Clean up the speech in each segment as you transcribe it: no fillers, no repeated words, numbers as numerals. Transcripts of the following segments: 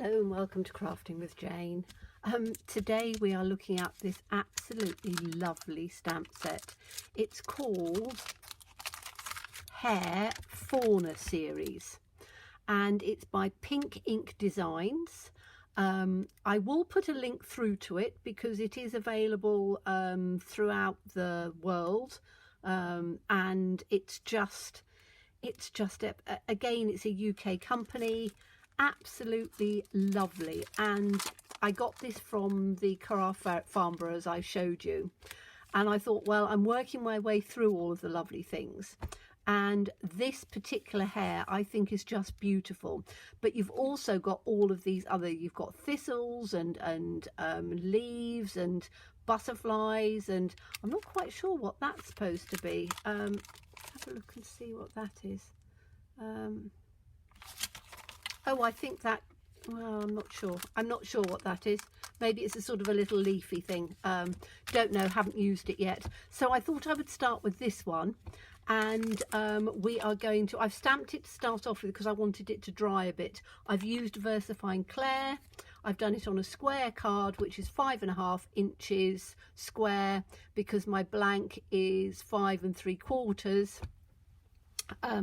Hello and welcome to Crafting with Jane. Today we are looking at this absolutely lovely stamp set. It's called Hare Fauna series and it's by Pink Ink Designs. I will put a link through to it because it is available throughout the world, and it's just again, it's a UK company. Absolutely lovely, and I got this from the craft Farnborough as I showed you, and I thought, well, I'm working my way through all of the lovely things, and this particular hare I think is just beautiful. But you've also got all of these other, you've got thistles and leaves and butterflies, and I'm not quite sure what that's supposed to be. Have a look and see what that is. Oh, I think that, well, I'm not sure what that is. Maybe it's a sort of a little leafy thing. Don't know, haven't used it yet. So I thought I would start with this one, and we are going to, I've stamped it to start off with because I wanted it to dry a bit. I've used VersaFine Clair. I've done it on a square card, which is 5.5 inches square, because my blank is 5 3/4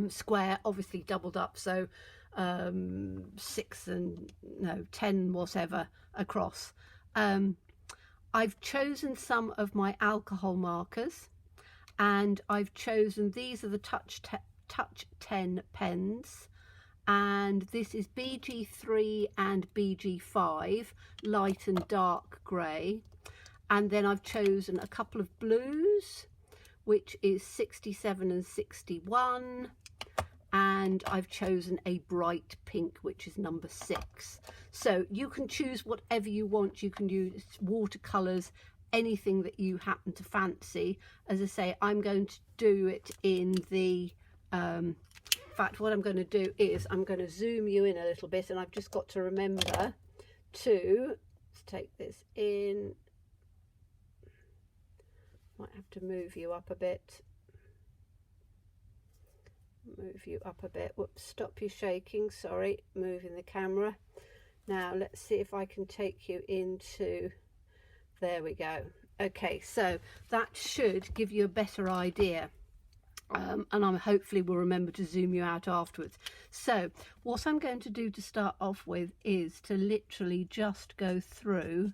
square, obviously doubled up, so 10 whatever across. I've chosen some of my alcohol markers, and I've chosen, these are the Touch 10 pens, and this is BG3 and BG5, light and dark grey. And then I've chosen a couple of blues, which is 67 and 61, and I've chosen a bright pink, which is number 6. So you can choose whatever you want. You can use watercolors, anything that you happen to fancy. As I say, I'm going to do it in the in fact, what I'm going to do is I'm going to zoom you in a little bit, and I've just got to remember to, let's take this in, might have to move you up a bit. Move you up a bit. Whoops, stop you shaking, sorry, moving the camera. Now let's see if I can take you into, there we go. Okay, so that should give you a better idea, and I hopefully will remember to zoom you out afterwards. So what I'm going to do to start off with is to literally just go through,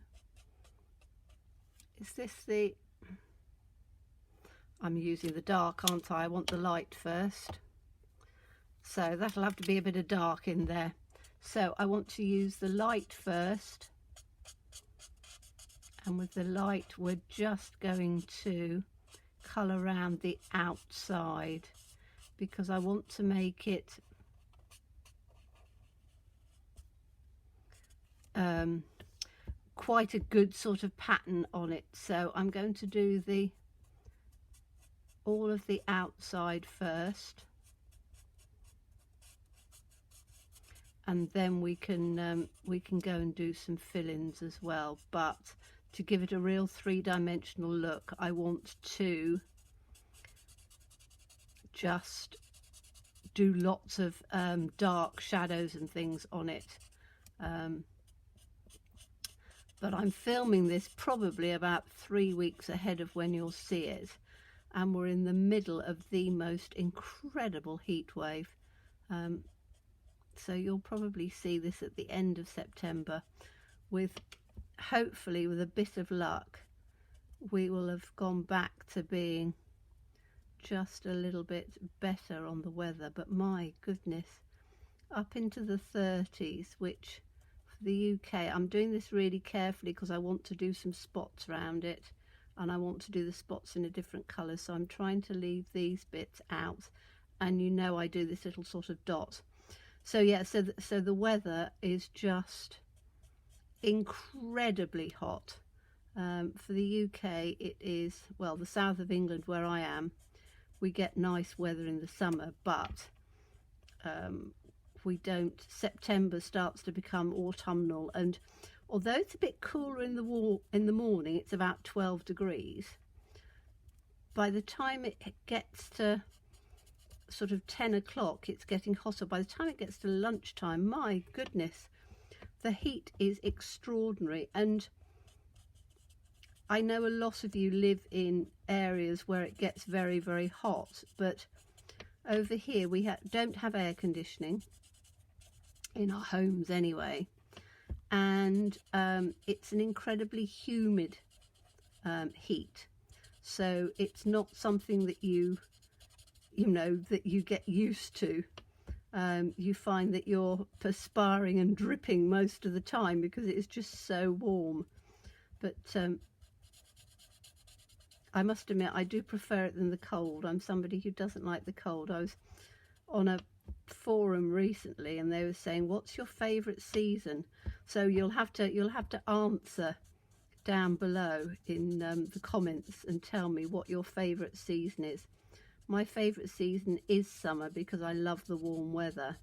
is this the, I'm using the dark, aren't I? I want the light first. So that'll have to be a bit of dark in there. So I want to use the light first. And with the light, we're just going to colour around the outside, because I want to make it quite a good sort of pattern on it. So I'm going to do all of the outside first, and then we can go and do some fill-ins as well. But to give it a real three-dimensional look, I want to just do lots of dark shadows and things on it. But I'm filming this probably about 3 weeks ahead of when you'll see it, and we're in the middle of the most incredible heat wave. So you'll probably see this at the end of September. With, hopefully with a bit of luck, we will have gone back to being just a little bit better on the weather. But my goodness, up into the 30s, which for the UK, I'm doing this really carefully because I want to do some spots around it, and I want to do the spots in a different colour. So I'm trying to leave these bits out, and you know I do this little sort of dot. So yeah, so the weather is just incredibly hot. For the UK, it is, well, the south of England where I am, we get nice weather in the summer, but we don't. September starts to become autumnal, and although it's a bit cooler in the morning, it's about 12 degrees. By the time it gets to sort of 10 o'clock, it's getting hotter. By the time it gets to lunchtime, my goodness, the heat is extraordinary, and I know a lot of you live in areas where it gets very, very hot, but over here we don't have air conditioning in our homes anyway, and it's an incredibly humid heat, so it's not something that you know that you get used to. You find that you're perspiring and dripping most of the time because it is just so warm. But I must admit, I do prefer it than the cold. I'm somebody who doesn't like the cold. I was on a forum recently and they were saying, what's your favourite season? So you'll have to answer down below in the comments and tell me what your favourite season is. My favourite season is summer because I love the warm weather.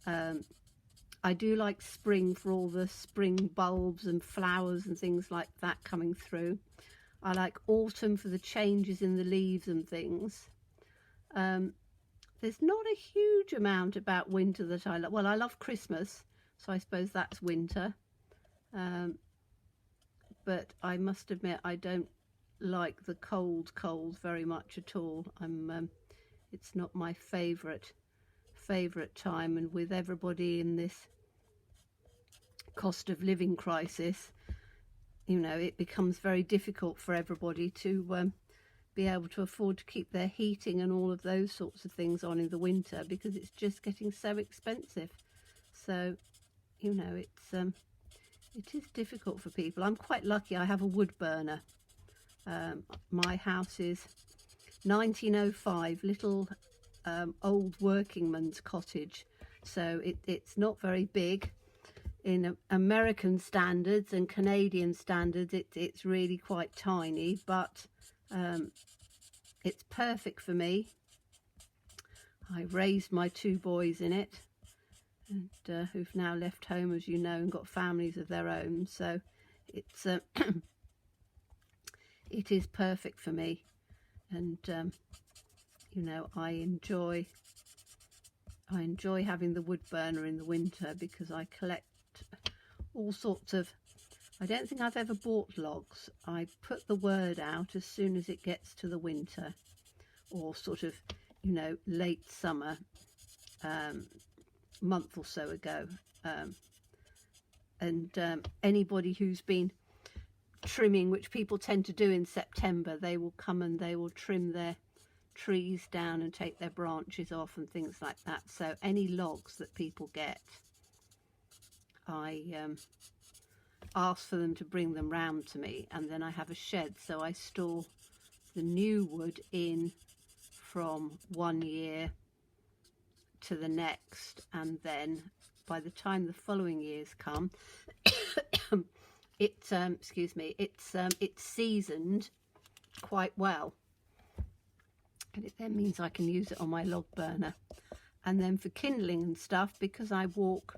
I do like spring for all the spring bulbs and flowers and things like that coming through. I like autumn for the changes in the leaves and things. There's not a huge amount about winter that I love. Well, I love Christmas, so I suppose that's winter. But I must admit, I don't like the cold very much at all. It's not my favourite time, and with everybody in this cost of living crisis, you know, it becomes very difficult for everybody to be able to afford to keep their heating and all of those sorts of things on in the winter, because it's just getting so expensive. So, you know, it is difficult for people. I'm quite lucky I have a wood burner. My house is 1905, little old workingman's cottage, so it's not very big. In American standards and Canadian standards, it's really quite tiny, but it's perfect for me. I raised my 2 boys in it, and who've now left home, as you know, and got families of their own, so it's it is perfect for me. And you know, I enjoy having the wood burner in the winter because I collect all sorts of, I don't think I've ever bought logs. I put the word out as soon as it gets to the winter, or sort of, you know, late summer, month or so ago. Anybody who's been trimming, which people tend to do in September, they will come and they will trim their trees down and take their branches off and things like that. So any logs that people get, I ask for them to bring them round to me, and then I have a shed, so I store the new wood in from 1 year to the next, and then by the time the following years come, it's seasoned quite well, and it then means I can use it on my log burner. And then for kindling and stuff, because I walk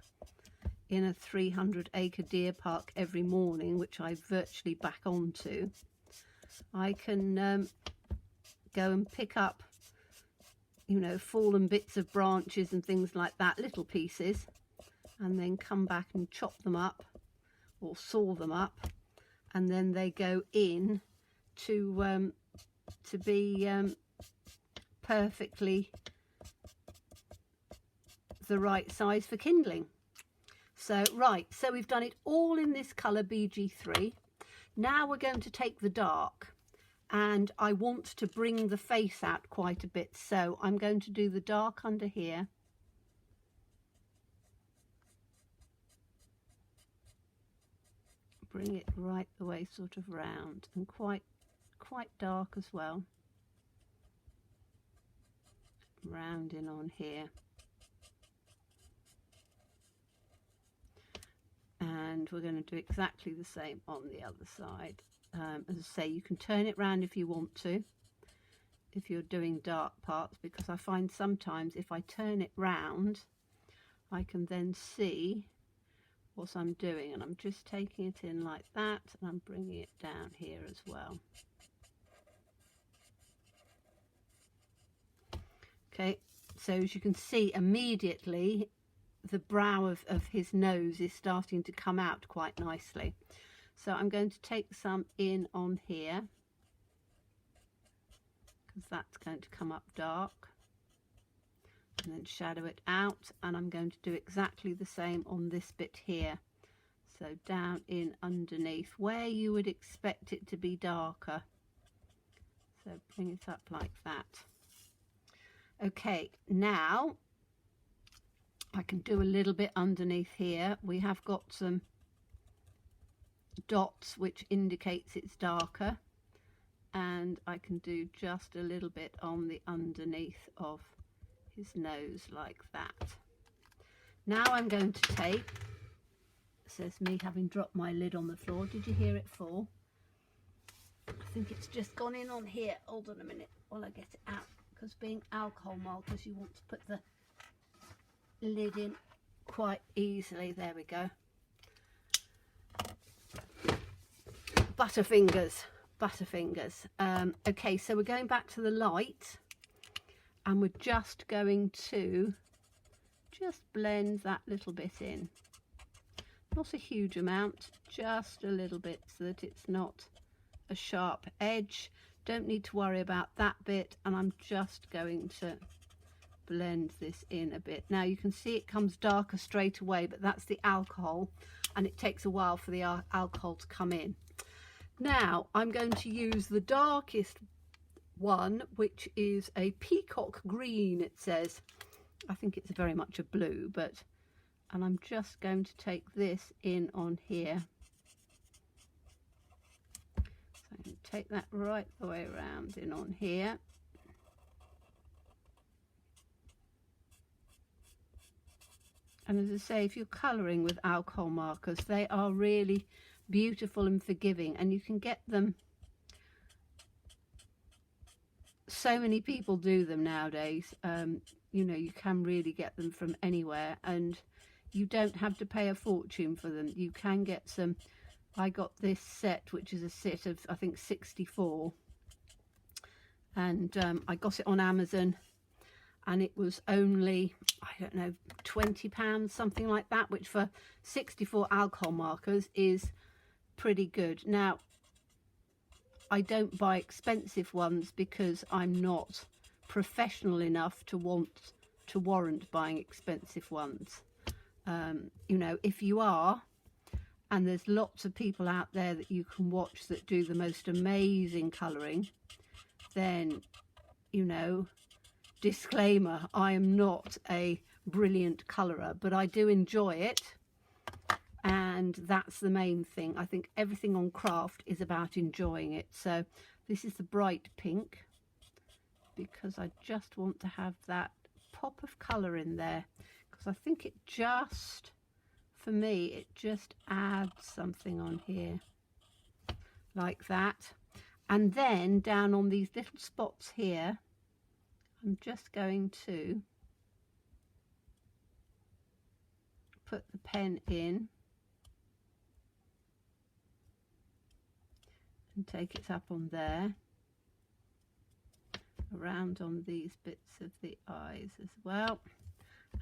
in a 300-acre deer park every morning, which I virtually back onto, I can go and pick up, you know, fallen bits of branches and things like that, little pieces, and then come back and chop them up or saw them up, and then they go in to be perfectly the right size for kindling. So right, so we've done it all in this colour BG3. Now we're going to take the dark, and I want to bring the face out quite a bit, so I'm going to do the dark under here. Bring it right the way sort of round, and quite dark as well. Round in on here. And we're going to do exactly the same on the other side. As I say, you can turn it round if you want to, if you're doing dark parts, because I find sometimes if I turn it round, I can then see what I'm doing, and I'm just taking it in like that, and I'm bringing it down here as well. Okay, so as you can see, immediately the brow of his nose is starting to come out quite nicely. So I'm going to take some in on here, because that's going to come up dark, and then shadow it out, and I'm going to do exactly the same on this bit here. So down in underneath where you would expect it to be darker. So bring it up like that. Okay, now I can do a little bit underneath here. We have got some dots which indicates it's darker, and I can do just a little bit on the underneath of his nose like that. Now I'm going to take, says me having dropped my lid on the floor, did you hear it fall? I think it's just gone in on here. Hold on a minute while I get it out, because being alcohol markers, you want to put the lid in quite easily. There we go. Butterfingers, butterfingers. Okay, so we're going back to the light, and we're just going to just blend that little bit in. Not a huge amount, just a little bit, so that it's not a sharp edge. Don't need to worry about that bit, and I'm just going to blend this in a bit. Now you can see it comes darker straight away, but that's the alcohol, and it takes a while for the alcohol to come in. Now I'm going to use the darkest one, which is a peacock green, it says. I think it's very much a blue, and I'm just going to take this in on here. So I'm going to take that right the way around in on here. And as I say, if you're colouring with alcohol markers, they are really beautiful and forgiving, and you can get them. So many people do them nowadays. You know, you can really get them from anywhere, and you don't have to pay a fortune for them. You can get some. I got this set, which is a set of, I think, 64, and I got it on Amazon, and it was only, I don't know, £20, something like that, which for 64 alcohol markers is pretty good. Now, I don't buy expensive ones because I'm not professional enough to warrant buying expensive ones. You know, if you are, and there's lots of people out there that you can watch that do the most amazing colouring, then, you know, disclaimer, I am not a brilliant colourer, but I do enjoy it, and that's the main thing. I think everything on craft is about enjoying it. So this is the bright pink, because I just want to have that pop of colour in there, because I think it just, for me, it just adds something on here like that. And then down on these little spots here, I'm just going to put the pen in and take it up on there, around on these bits of the eyes as well,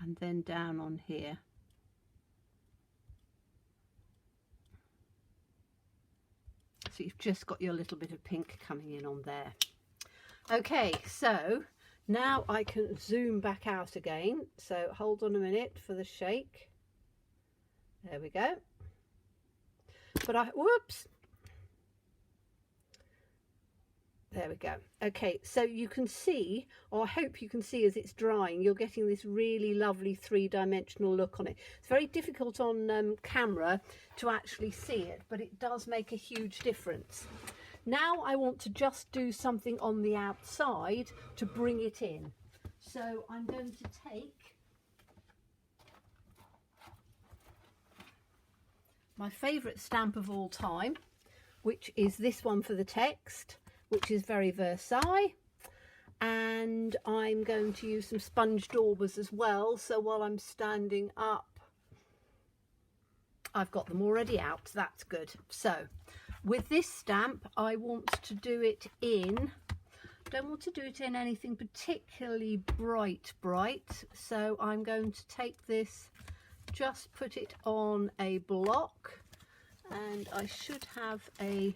and then down on here. So you've just got your little bit of pink coming in on there. Okay, so now I can zoom back out again. So hold on a minute for the shake. There we go. But whoops. There we go. Okay, so you can see, or I hope you can see as it's drying, you're getting this really lovely three-dimensional look on it. It's very difficult on camera to actually see it, but it does make a huge difference. Now I want to just do something on the outside to bring it in. So I'm going to take my favourite stamp of all time, which is this one for the text, which is very Versailles, and I'm going to use some sponge daubers as well, so while I'm standing up I've got them already out. That's good. So with this stamp I want to do it in, don't want to do it in anything particularly bright, so I'm going to take this just put it on a block, and I should have a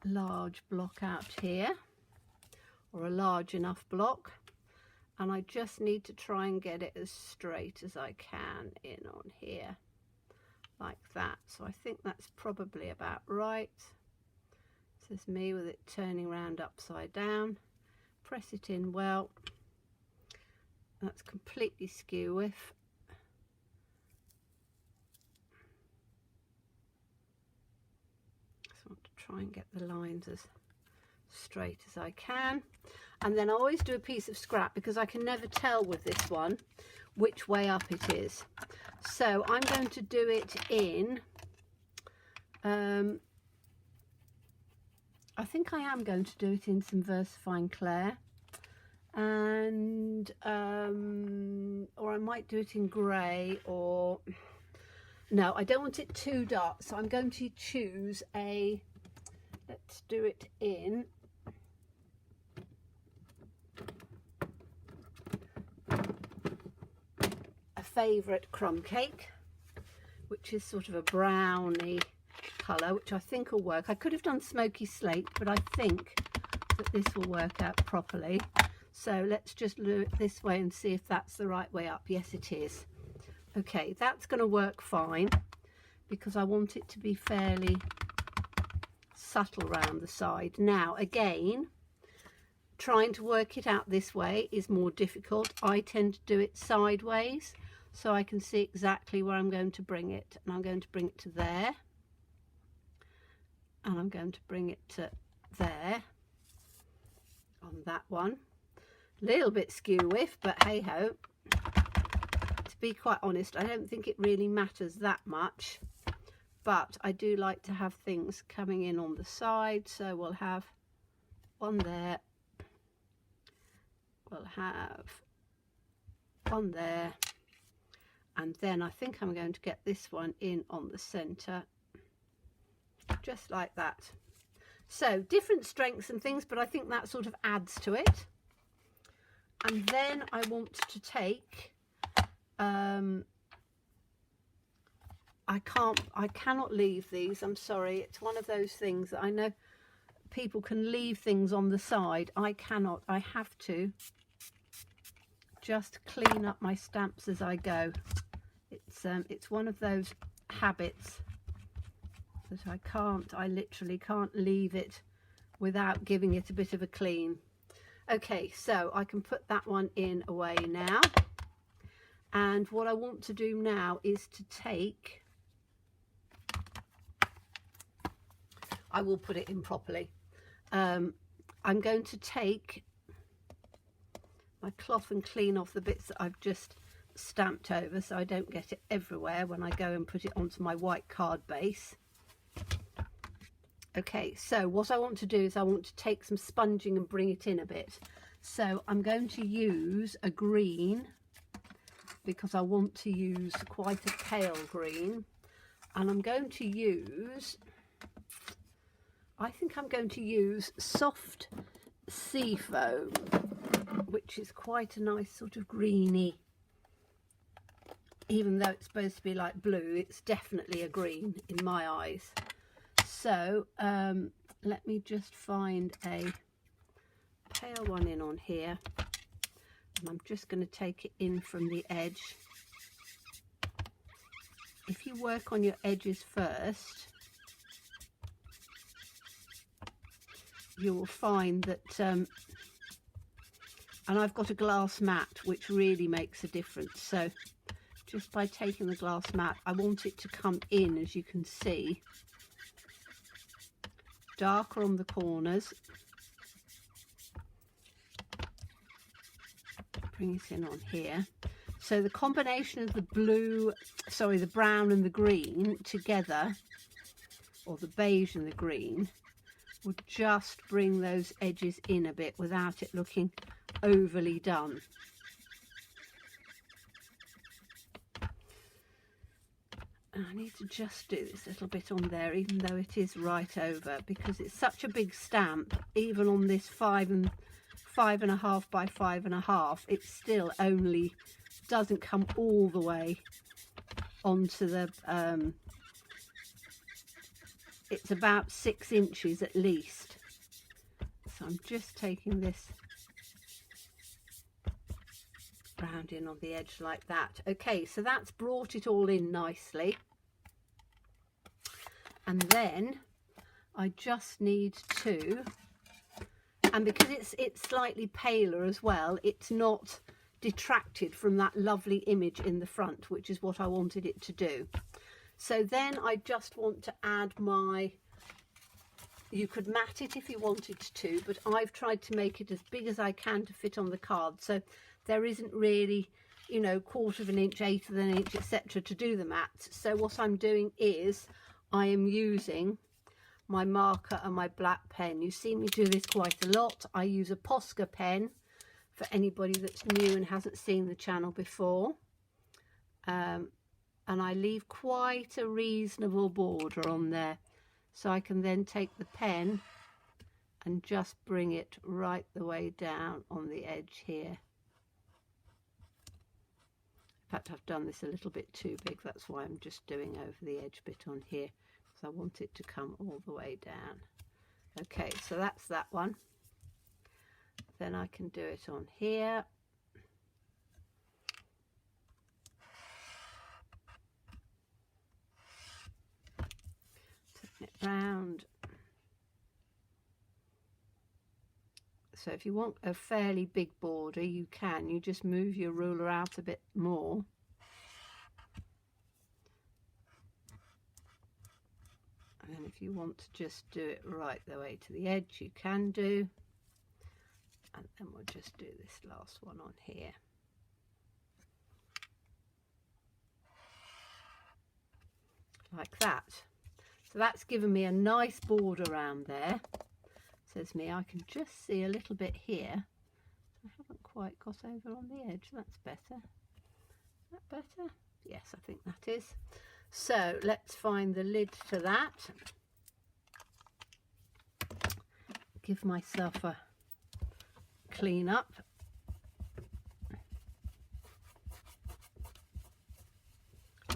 large block out here, or a large enough block, and I just need to try and get it as straight as I can in on here like that. So I think that's probably about right. This is me with it turning around upside down. Press it in well. That's completely skew with. Just want to try and get the lines as straight as I can. And then I always do a piece of scrap because I can never tell with this one which way up it is. So I'm going to do it in, I think I am going to do it in some VersaFine Clair, and or I might do it in grey, or no, I don't want it too dark, so I'm going to choose a, let's do it in a favourite crumb cake, which is sort of a browny colour, which I think will work. I could have done smoky slate, but I think that this will work out properly. So let's just do it this way and see if that's the right way up. Yes, it is. Okay, that's going to work fine because I want it to be fairly subtle around the side. Now, again, trying to work it out this way is more difficult. I tend to do it sideways so I can see exactly where I'm going to bring it. And I'm going to bring it to there. And I'm going to bring it to there on that one. A little bit skew with, but hey ho. To be quite honest, I don't think it really matters that much, but I do like to have things coming in on the side. So we'll have one there, we'll have one there, and then I think I'm going to get this one in on the center, just like that. So different strengths and things, but I think that sort of adds to it. And then I want to take, I cannot leave these, I'm sorry. It's one of those things that I know people can leave things on the side. I cannot. I have to just clean up my stamps as I go. It's one of those habits that I literally can't leave it without giving it a bit of a clean. Okay, so I can put that one in away now. And what I want to do now is to take, I will put it in properly. I'm going to take my cloth and clean off the bits that I've just stamped over so I don't get it everywhere when I go and put it onto my white card base. Okay, so what I want to do is I want to take some sponging and bring it in a bit. So I'm going to use a green because I want to use quite a pale green, and I'm going to use, I think I'm going to use soft sea foam, which is quite a nice sort of greeny, even though it's supposed to be like blue, it's definitely a green in my eyes. So let me just find a pale one in on here, and I'm just going to take it in from the edge. If you work on your edges first, you will find that, and I've got a glass mat which really makes a difference. So just by taking the glass mat, I want it to come in, as you can see, darker on the corners. Bring it in on here. So the combination of the blue, sorry, the brown and the green together, or the beige and the green, would just bring those edges in a bit without it looking overly done. I need to just do this little bit on there, even though it is right over, because it's such a big stamp. Even on this 5.5 by 5.5, it's still only doesn't come all the way onto the it's about 6 inches at least. So I'm just taking this round in on the edge like that. Okay, so that's brought it all in nicely. And then I just need to, and because it's slightly paler as well, it's not detracted from that lovely image in the front, which is what I wanted it to do. So then I just want to add my, you could mat it if you wanted to, but I've tried to make it as big as I can to fit on the card. So there isn't really, you know, 1/4 of an inch, 1/8 of an inch, etc. to do the mat. So what I'm doing is I am using my marker and my black pen. You see me do this quite a lot. I use a Posca pen for anybody that's new and hasn't seen the channel before. And I leave quite a reasonable border on there. So I can then take the pen and just bring it right the way down on the edge here. In fact, I've done this a little bit too big. That's why I'm just doing over the edge bit on here, because I want it to come all the way down. Okay, so that's that one. Then I can do it on here. Turn it round. So if you want a fairly big border, you can. You just move your ruler out a bit more. And then if you want to just do it right the way to the edge, you can do. And then we'll just do this last one on here. Like that. So that's given me a nice border around there. Says me, I can just see a little bit here. I haven't quite got over on the edge. That's better. Is that better? Yes, I think that is. So let's find the lid to that. Give myself a clean up.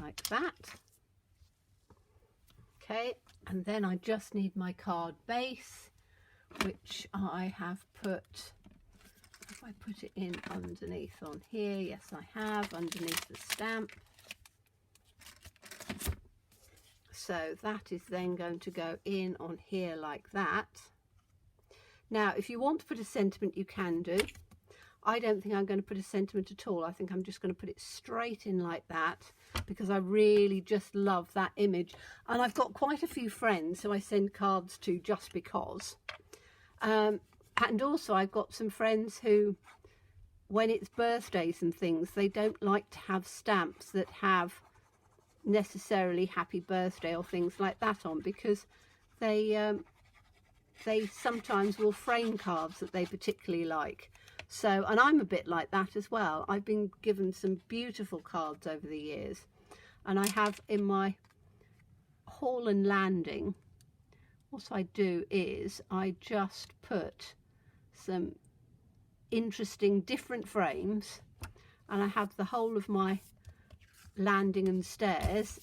Like that. Okay, and then I just need my card base, which I have put, have I put it in underneath on here? Yes, I have, underneath the stamp. So that is then going to go in on here like that. Now, if you want to put a sentiment, you can do. I don't think I'm going to put a sentiment at all. I think I'm just going to put it straight in like that, because I really just love that image. And I've got quite a few friends who I send cards to just because. And also I've got some friends who, when it's birthdays and things, they don't like to have stamps that have necessarily happy birthday or things like that on, because they sometimes will frame cards that they particularly like. So, and I'm a bit like that as well. I've been given some beautiful cards over the years, and I have in my haul and landing, what I do is I just put some interesting different frames, and I have the whole of my landing and stairs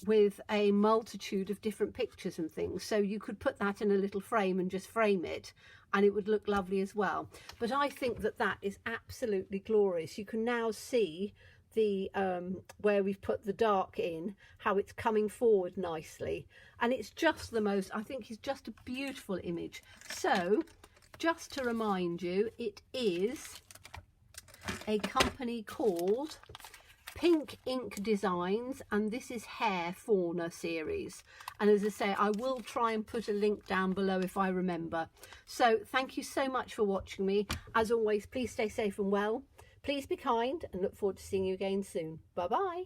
with a multitude of different pictures and things. So you could put that in a little frame and just frame it, and it would look lovely as well. But I think that that is absolutely glorious. You can now see the where we've put the dark in, how it's coming forward nicely, and it's just the most, I think it's just a beautiful image. So just to remind you, it is a company called Pink Ink Designs, and this is Hare Fauna series. And as I say, I will try and put a link down below if I remember. So thank you so much for watching me. As always, please stay safe and well. Please be kind, and look forward to seeing you again soon. Bye bye.